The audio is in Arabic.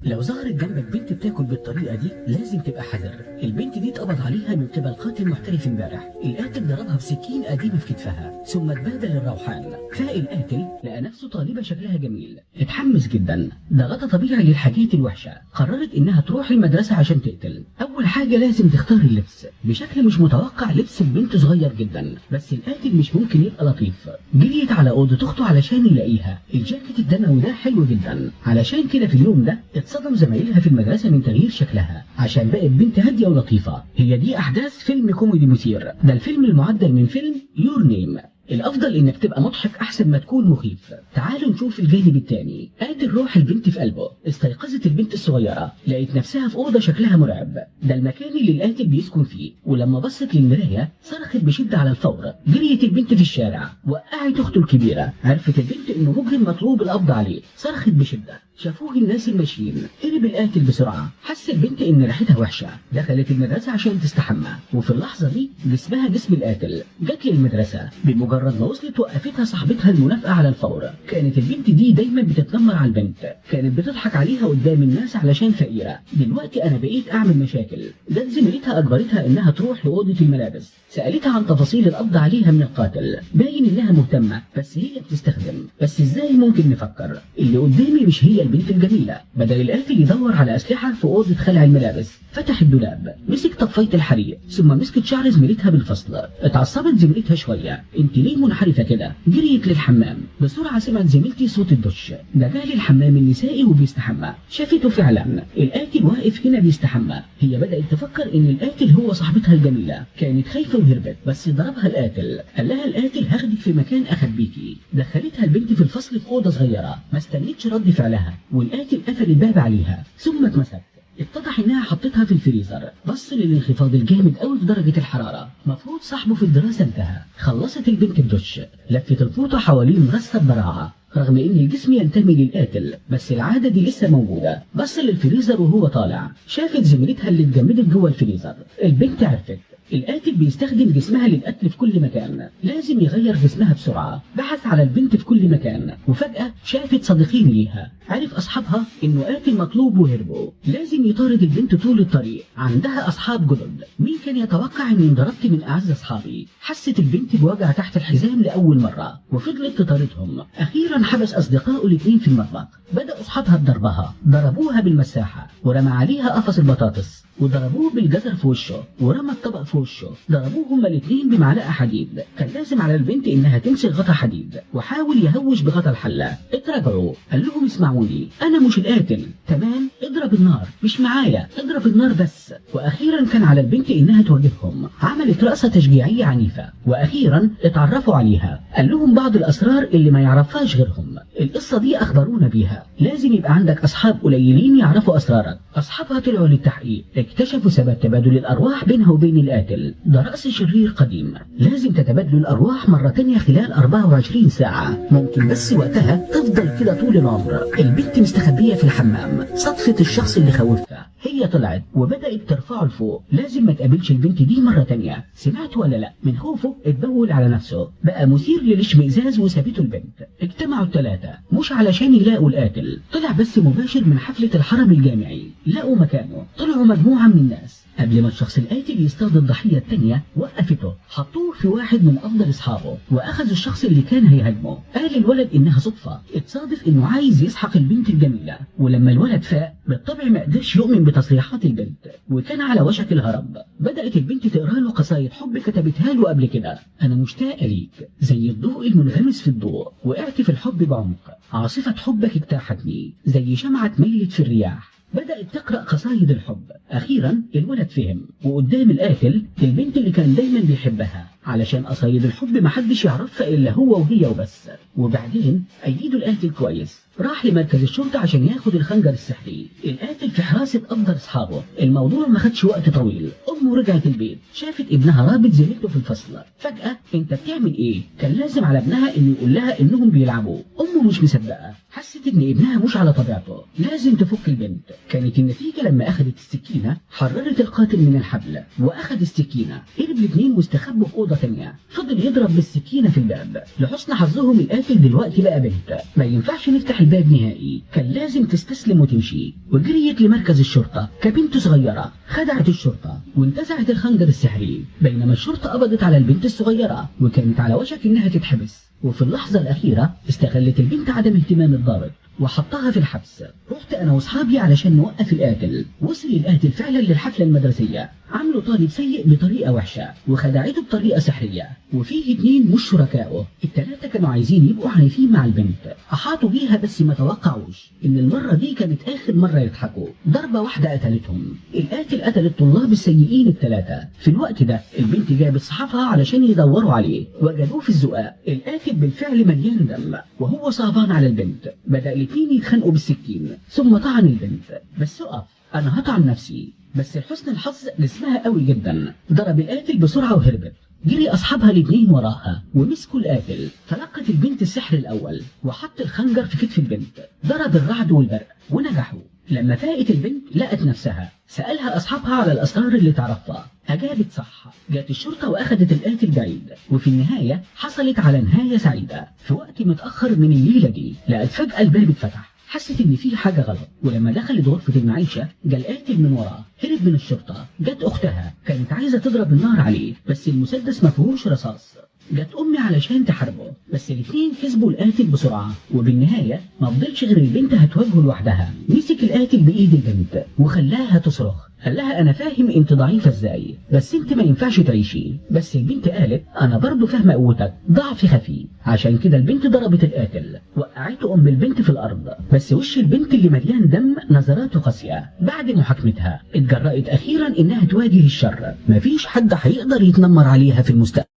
لو ظهرت جنبك بنت بتاكل بالطريقه دي لازم تبقى حذر. البنت دي اتقبض عليها من قبل قاتل محترف امبارح. القاتل ضربها بسكين قديمه في كتفها ثم اتبادل الروحان. فالقاتل لقى نفسه طالبه شكلها جميل، اتحمس جدا، ده غطى طبيعي للحاجات الوحشه. قررت انها تروح المدرسه عشان تقتل. اول حاجه لازم تختار اللبس بشكل مش متوقع، لبس البنت صغير جدا، بس القاتل مش ممكن يبقى لطيف. جريت على اوضه اخته علشان يلاقيها. الجاكيت الدموي ده حلو جدا، علشان كده في اليوم ده اتصدم زمايلها في المدرسة من تغيير شكلها عشان بقت بنت هادية ولطيفة. هي دي أحداث فيلم كوميدي مثير، ده الفيلم المعدل من فيلم يور نيم. الافضل انك تبقى مضحك احسن ما تكون مخيف. تعالوا نشوف الجانب الثاني. قاتل روح البنت في قلبه. استيقظت البنت الصغيره، لقيت نفسها في اوضه شكلها مرعب، ده المكان اللي القاتل بيسكن فيه. ولما بصت للمرايه صرخت بشده على الفور. جريت البنت في الشارع، وقعت اخته الكبيره. عرفت البنت انه مجرم مطلوب القبض عليه. صرخت بشده، شافوه الناس الماشيين. هرب القاتل بسرعه. حس البنت ان ريحتها وحشه. دخلت المدرسه عشان تستحمى، وفي اللحظه دي جسمها جسم القاتل. جت للمدرسه. بمجرد ما وصلت وقفتها صاحبتها المنافقه على الفور. كانت البنت دي دايما بتتنمر على البنت، كانت بتضحك عليها قدام الناس علشان فقيره. دلوقتي انا بقيت اعمل مشاكل. جت زميلتها اجبرتها انها تروح لاوضه الملابس. سالتها عن تفاصيل القبض عليها من القاتل. باين انها مهتمه، بس هي بتستخدم. بس ازاي ممكن نفكر؟ اللي قدامي مش هي البنت الجميله. بدأ القاتل يدور على اسلحه في اوضه خلع الملابس. فتح الدولاب، مسك طفايه الحريق، ثم مسكت شعر زميلتها بالفصل. اتعصبت زميلتها شويه. انت ليه منحرفه كده؟ جريت للحمام. بسرعه سمعت زميلتي صوت الدش. ده جه للحمام النسائي وبيستحمى. شافته فعلا، القاتل واقف هنا بيستحمى. هي بدأت تفكر ان القاتل هو صاحبتها الجميله. كانت خايفه وهربت، بس ضربها القاتل. قال لها القاتل هاخدك في مكان اخبيكي. دخلتها البنت في الفصل في اوضه صغيره. ما استنتش رد فعلها، والقاتل قفل الباب عليها ثم اتمسك. اتضح انها حطتها في الفريزر. بص للانخفاض الجامد قوي في درجه الحراره. مفروض صاحبه في الدراسه انتهى. خلصت البنت الدش، لفت الفوطه حوالين راس الضراعه. رغم ان الجسم ينتمي للقاتل، بس العاده دي لسه موجوده. بص للفريزر وهو طالع، شافت زميلتها اللي اتجمدت جوه الفريزر. البنت عرفت القاتل بيستخدم جسمها للقتل في كل مكان، لازم يغير جسمها بسرعة. بحث على البنت في كل مكان، وفجأة شافت صديقين ليها. عرف أصحابها إنه قاتل مطلوب وهربوا. لازم يطارد البنت طول الطريق. عندها أصحاب جدد. مين كان يتوقع إني انضربت من أعز أصحابي؟ حست البنت بوجع تحت الحزام لأول مرة، وفضلت تطاردهم. أخيرا حبس أصدقائه الاثنين في المطبخ. بدأوا أصحابها بضربها. ضربوها بالمساحة، ورمى عليها قفص البطاطس، وضربوه بالجزر في وشه، ورمى الطبق في وشه. ضربوه هما الاثنين بمعلقه حديد. كان لازم على البنت انها تمسك غطا حديد، وحاول يهوش بغطا الحله. اتراجعوا، قال لهم اسمعوني، انا مش القاتل. تمام، اضرب النار، مش معايا، اضرب النار بس. واخيرا كان على البنت انها تواجههم. عملت رقصه تشجيعيه عنيفه، واخيرا اتعرفوا عليها. قال لهم بعض الاسرار اللي ما يعرفهاش غيرهم. القصه دي اخبرونا بيها. لازم يبقى عندك اصحاب قليلين يعرفوا اسرارك. اصحابها طلعوا للتحقيق، اكتشفوا سبب تبادل الارواح بينها وبين القاتل. ده رأس شرير قديم. لازم تتبادلوا الارواح مرة تانية خلال 24 ساعة. ممكن بس وقتها تفضل كده طول العمر. البنت مستخبية في الحمام. صدفة الشخص اللي خوفها. هي طلعت وبدأت ترفعه لفوق. لازم ما تقابلش البنت دي مرة تانية. سمعت ولا لا؟ من خوفه اتبول على نفسه. بقى مثير للاشمئزاز وسابته البنت. اجتمعوا الثلاثة مش علشان يلاقوا القاتل. طلع بس مباشر من حفلة الحرم الجامعي. لقوا مكانه. طلعوا مجموعة من الناس. قبل ما الشخص القاتل يصطاد الضحية التانية وقفته. حطوه في واحد من أفضل أصحابه، وأخذ الشخص اللي كان هيهاجمه. قال الولد إنها صدفة. اتصادف إنه عايز يسحق البنت الجميلة. ولما الولد فاق بالطبع ما قدرش يؤمن بتصريحات البنت، وكان على وشك الهرب. بدأت البنت تقرأ له قصايد حب كتبتها له قبل كده. أنا مشتاقة ليك زي الضوء المنغمس في الضوء، وقعت في الحب بعمق. عاصفة حبك اجتاحتني زي شمعة ميلت في الرياح. بدأت تقرأ قصايد الحب. أخيرا الولد فهم، وقدام القاتل البنت اللي كان دايما بيحبها. علشان قصايد الحب محدش يعرفها إلا هو وهي وبس. وبعدين أيدوا القاتل كويس. راح لمركز الشرطة عشان ياخد الخنجر السحري. القاتل في حراسة أفضل أصحابه. الموضوع ما خدش وقت طويل. أمه ورجعت البيت شافت ابنها رابط زميلته في الفصل. فجأة انت بتعمل ايه؟ كان لازم على ابنها انه يقول لها انهم بيلعبوا. امه مش مصدقة، حست ان ابنها مش على طبيعته، لازم تفك البنت. كانت النتيجة لما اخذت السكينة حررت القاتل من الحبل واخذ السكينة، هرب الاثنين واستخبوا في اوضة تانية. فضل يضرب بالسكينة في الباب. لحسن حظهم القاتل دلوقتي بقى بنت، ما ينفعش نفتح الباب نهائي، كان لازم تستسلم وتمشي. وجريت لمركز الشرطة كبنت صغيرة، خدعت الشرطة وانتزعت الخنجر السحري، بينما الشرطة قبضت على البنت الصغيرة وكانت على وشك انها تتحبس. وفي اللحظة الأخيرة استغلت البنت عدم اهتمام الضابط وحطها في الحبس. رحت أنا وأصحابي علشان نوقف القاتل. وصل القاتل فعلا للحفلة المدرسية، عملوا طالب سيء بطريقة وحشة وخدعته بطريقة سحرية، وفيه 2 مش شركائه. ال3 كانوا عايزين يبقوا عنيفين مع البنت، أحاطوا بيها بس ما توقعوش إن المرة دي كانت آخر مرة يضحكوا. ضربة واحدة قتلتهم. القاتل قتل الطلاب السيئين ال3. في الوقت ده البنت جابت صحابها علشان يدوروا عليه، وجدوه في الزقاق. القاتل بالفعل مليان دم وهو صعبان على البنت. بدأ الاتنين يتخانقوا بالسكين ثم طعن البنت. بس اقف، انا هطعن نفسي. بس لحسن الحظ جسمها قوي جدا، ضرب القاتل بسرعة وهربت. جري أصحابها الاتنين وراها ومسكوا القاتل. تلقت البنت السحر الأول وحط الخنجر في كتف البنت، ضرب الرعد والبرق ونجحوا. لما فاقت البنت لقت نفسها، سألها أصحابها على الأسرار اللي تعرفها، أجابت صح. جات الشرطة وأخذت القاتل بعيد، وفي النهاية حصلت على نهاية سعيدة. في وقت متأخر من الليلة دي لقت فجأة الباب اتفتح، حست ان في حاجة غلط. ولما دخلت غرفة المعيشة جا القاتل من وراه، هرب من الشرطة. جت اختها كانت عايزة تضرب النار عليه بس المسدس ما فيهوش رصاص. جت امي علشان تحاربه بس الاثنين كسبوا القاتل بسرعة. وبالنهاية ما فضلش غير البنت هتواجهه لوحدها. مسك القاتل بايد البنت وخلاها تصرخ، قال لها انا فاهم انت ضعيفة ازاي بس انت ما ينفعش تعيشي. بس البنت قالت انا برضو فاهمة قوتك، ضعف خفي. عشان كده البنت ضربت القاتل، وقعت ام البنت في الارض. بس وش البنت اللي مليان دم نظراته قاسية. بعد محاكمتها اتجرأت اخيرا انها تواجه الشر، مفيش حد هيقدر يتنمر عليها في المستقبل.